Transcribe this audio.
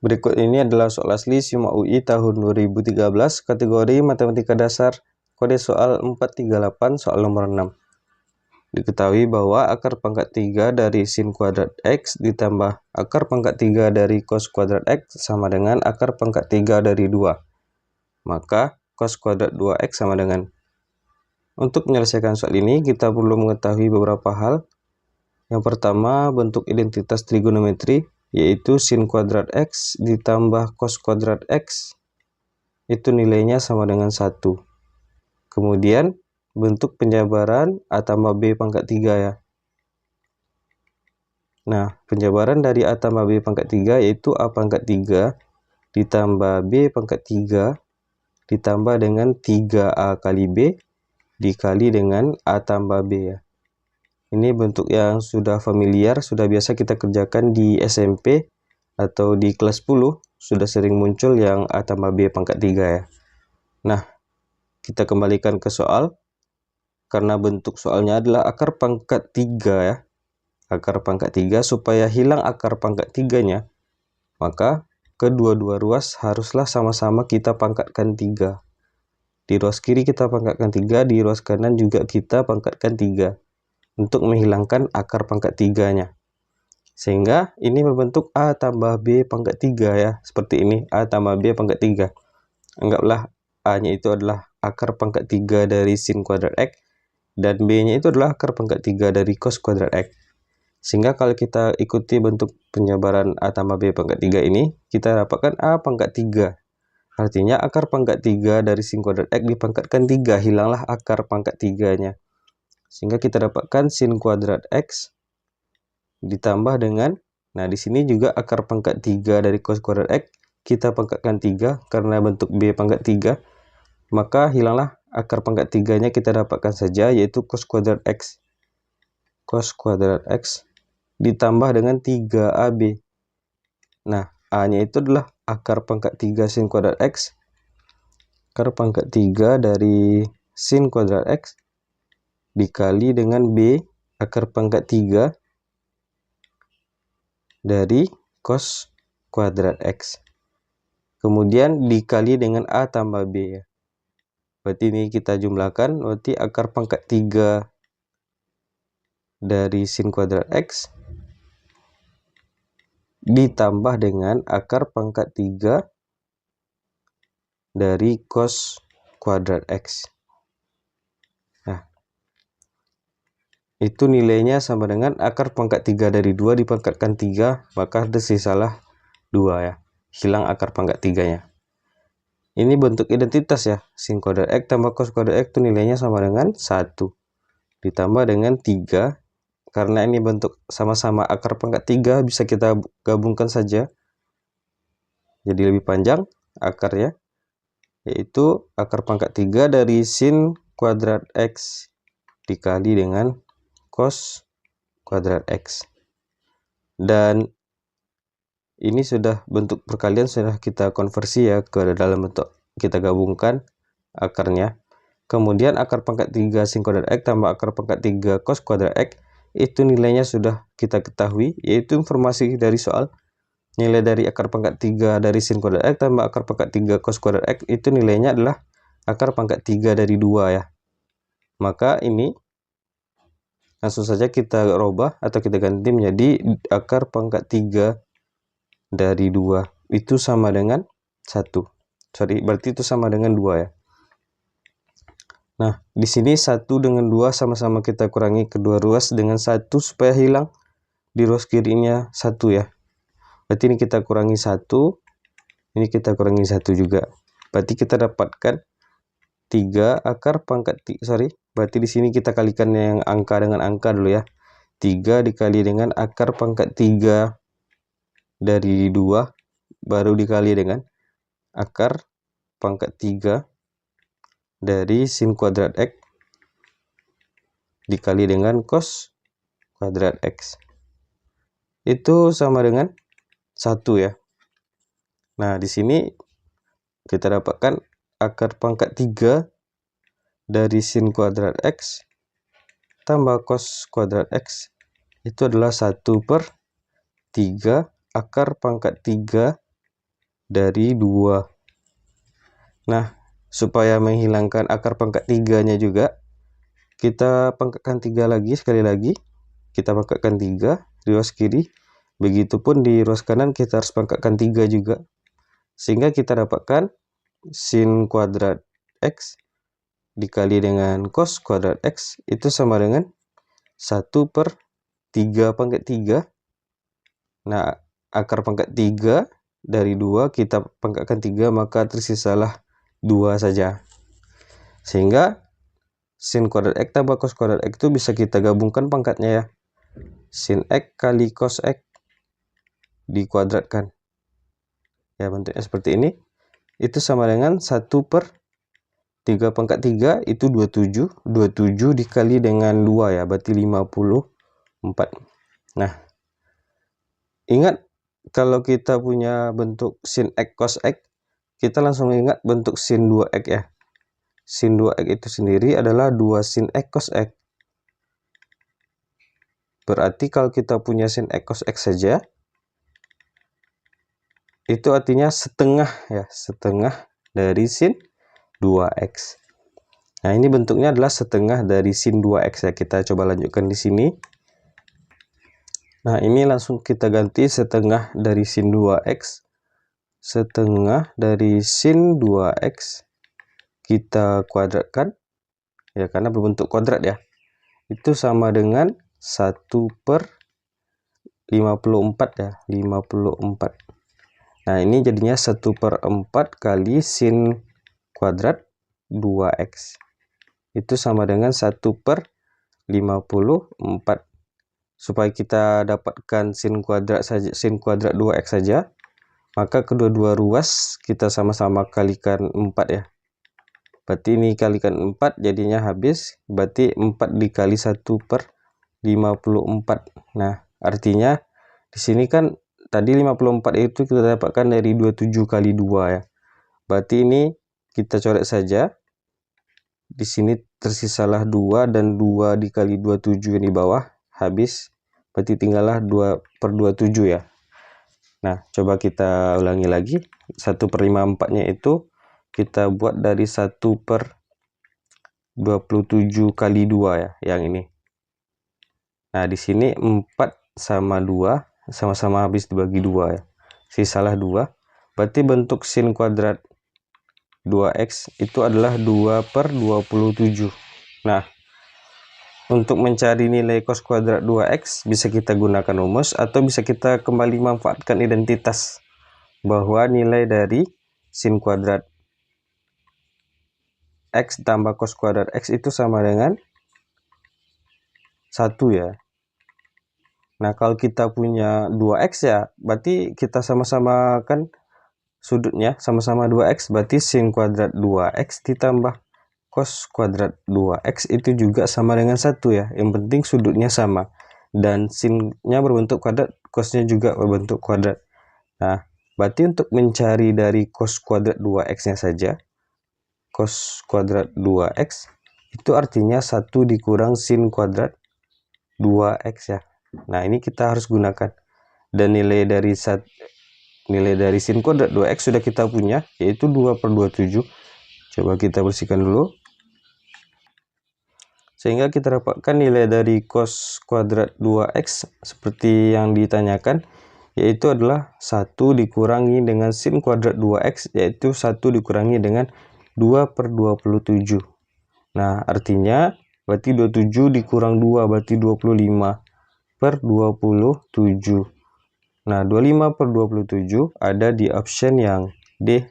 Berikut ini adalah soal asli SIMA UI tahun 2013, kategori Matematika Dasar, kode soal 438, soal nomor 6. Diketahui bahwa akar pangkat 3 dari sin kuadrat X ditambah akar pangkat 3 dari cos kuadrat X sama dengan akar pangkat 3 dari 2. Maka cos kuadrat 2X sama dengan. Untuk menyelesaikan soal ini, kita perlu mengetahui beberapa hal. Yang pertama, bentuk identitas trigonometri, yaitu sin kuadrat X ditambah cos kuadrat X, itu nilainya sama dengan 1. Kemudian, bentuk penjabaran A tambah B pangkat 3 ya. Nah, penjabaran dari A tambah B pangkat 3 yaitu A pangkat 3 ditambah B pangkat 3 ditambah dengan 3A kali B dikali dengan A tambah B ya. Ini bentuk yang sudah familiar, sudah biasa kita kerjakan di SMP atau di kelas 10, sudah sering muncul yang A tambah B pangkat 3 ya. Nah, kita kembalikan ke soal. Karena bentuk soalnya adalah akar pangkat 3 ya. Akar pangkat 3, supaya hilang akar pangkat 3-nya, maka kedua-dua ruas haruslah sama-sama kita pangkatkan 3. Di ruas kiri kita pangkatkan 3, di ruas kanan juga kita pangkatkan 3. Untuk menghilangkan akar pangkat 3-nya. Sehingga ini berbentuk A tambah B pangkat 3 ya. Seperti ini, A tambah B pangkat 3. Anggaplah A-nya itu adalah akar pangkat 3 dari sin kuadrat X. Dan B-nya itu adalah akar pangkat 3 dari cos kuadrat X. Sehingga kalau kita ikuti bentuk penjabaran A tambah B pangkat 3 ini, kita dapatkan A pangkat 3. Artinya akar pangkat 3 dari sin kuadrat X dipangkatkan 3, hilanglah akar pangkat 3-nya. Sehingga kita dapatkan sin kuadrat X ditambah dengan, nah di sini juga akar pangkat 3 dari cos kuadrat X, kita pangkatkan 3 karena bentuk B pangkat 3, maka hilanglah akar pangkat 3-nya, kita dapatkan saja yaitu cos kuadrat X. Cos kuadrat X ditambah dengan 3AB. Nah, A-nya itu adalah akar pangkat 3 sin kuadrat X. Akar pangkat 3 dari sin kuadrat X dikali dengan B akar pangkat 3 dari cos kuadrat X. Kemudian dikali dengan A tambah B ya. Berarti ini kita jumlahkan, berarti akar pangkat 3 dari sin kuadrat X ditambah dengan akar pangkat 3 dari cos kuadrat X. Nah, itu nilainya sama dengan akar pangkat 3 dari 2 dipangkatkan 3, maka tersisalah 2 ya. Hilang akar pangkat 3-nya. Ini bentuk identitas ya. Sin kuadrat X tambah cos kuadrat X itu nilainya sama dengan 1. Ditambah dengan 3. Karena ini bentuk sama-sama akar pangkat 3, bisa kita gabungkan saja. Jadi lebih panjang akarnya. Yaitu akar pangkat 3 dari sin kuadrat X dikali dengan cos kuadrat X. Dan ini sudah bentuk perkalian, sudah kita konversi ya ke dalam bentuk, kita gabungkan akarnya. Kemudian akar pangkat 3 sin kuadrat X tambah akar pangkat 3 cos kuadrat X, itu nilainya sudah kita ketahui, yaitu informasi dari soal. Nilai dari akar pangkat 3 dari sin kuadrat X tambah akar pangkat 3 cos kuadrat X, itu nilainya adalah akar pangkat 3 dari 2 ya. Maka ini langsung saja kita robah atau kita ganti menjadi akar pangkat 3 dari 2. Itu sama dengan 1. Berarti itu sama dengan 2 ya. Nah, di sini 1 dengan 2 sama-sama kita kurangi kedua ruas dengan 1 supaya hilang di ruas kirinya 1 ya. Berarti ini kita kurangi 1, ini kita kurangi 1 juga. Berarti kita dapatkan 3 akar pangkat berarti di sini kita kalikan yang angka dengan angka dulu ya. 3 dikali dengan akar pangkat 3 dari 2 baru dikali dengan akar pangkat 3 dari sin kuadrat X dikali dengan cos kuadrat X. Itu sama dengan 1 ya. Nah, di sini kita dapatkan akar pangkat 3 dari sin kuadrat X tambah cos kuadrat X itu adalah 1/3 akar pangkat 3 dari 2. Nah, supaya menghilangkan akar pangkat 3-nya juga, kita pangkatkan 3 lagi, sekali lagi. Kita pangkatkan 3 di ruas kiri. Begitupun di ruas kanan kita harus pangkatkan 3 juga. Sehingga kita dapatkan sin kuadrat X dikali dengan cos kuadrat X itu sama dengan 1/3 pangkat 3. Nah, akar pangkat 3 dari 2 kita pangkatkan 3, maka tersisalah 2 saja. Sehingga sin kuadrat X tambah cos kuadrat X itu bisa kita gabungkan pangkatnya ya. Sin X kali cos X dikuadratkan. Ya, bentuknya seperti ini. Itu sama dengan 1/3 pangkat 3 itu 27. 27 dikali dengan 2 ya, berarti 54. Nah, ingat kalau kita punya bentuk sin X cos X, kita langsung ingat bentuk sin 2X ya. Sin 2X itu sendiri adalah 2 sin X cos X. Berarti kalau kita punya sin X cos X saja, itu artinya setengah ya, setengah dari sin 2X. Nah, ini bentuknya adalah setengah dari sin 2X ya. Kita coba lanjutkan di sini. Nah, ini langsung kita ganti setengah dari sin 2X. Setengah dari sin 2X kita kuadratkan. Ya, karena berbentuk kuadrat ya. Itu sama dengan 1/54 ya, 54. Nah, ini jadinya 1/4 kali sin kuadrat 2X. Itu sama dengan 1/54. Supaya kita dapatkan sin kuadrat 2X saja, maka kedua-dua ruas kita sama-sama kalikan 4 ya. Berarti ini kalikan 4 jadinya habis, berarti 4 dikali 1/54. Nah, artinya di sini kan tadi 54 itu kita dapatkan dari 27 kali 2 ya. Berarti ini kita coret saja. Di sini tersisalah 2 dan 2 dikali 27 yang di bawah habis. Berarti tinggallah 2/27 ya. Nah, coba kita ulangi lagi. 1/54-nya itu kita buat dari 1/27 kali 2 ya, yang ini. Nah, di sini 4 sama 2 sama-sama habis dibagi 2 ya. Sisalah 2. Berarti bentuk sin kuadrat 2X itu adalah 2/27. Nah, untuk mencari nilai cos kuadrat 2X bisa kita gunakan rumus atau bisa kita kembali manfaatkan identitas bahwa nilai dari sin kuadrat X tambah cos kuadrat X itu sama dengan 1 ya. Nah, kalau kita punya 2X ya, berarti kita sama-sama kan sudutnya sama-sama 2X, berarti sin kuadrat 2X ditambah cos kuadrat 2X itu juga sama dengan 1 ya. Yang penting sudutnya sama. Dan sinnya berbentuk kuadrat, cosnya juga berbentuk kuadrat. Nah, berarti untuk mencari dari cos kuadrat 2X-nya saja, cos kuadrat 2X, itu artinya 1 dikurang sin kuadrat 2X ya. Nah, ini kita harus gunakan. Dan nilai dari sin kuadrat 2X sudah kita punya, yaitu 2/27. Coba kita bersihkan dulu. Sehingga kita dapatkan nilai dari cos kuadrat 2X seperti yang ditanyakan, yaitu adalah 1 dikurangi dengan sin kuadrat 2X, yaitu 1 dikurangi dengan 2/27. Nah, artinya berarti 27 dikurang 2 berarti 25/27. Nah, 25/27 ada di option yang D.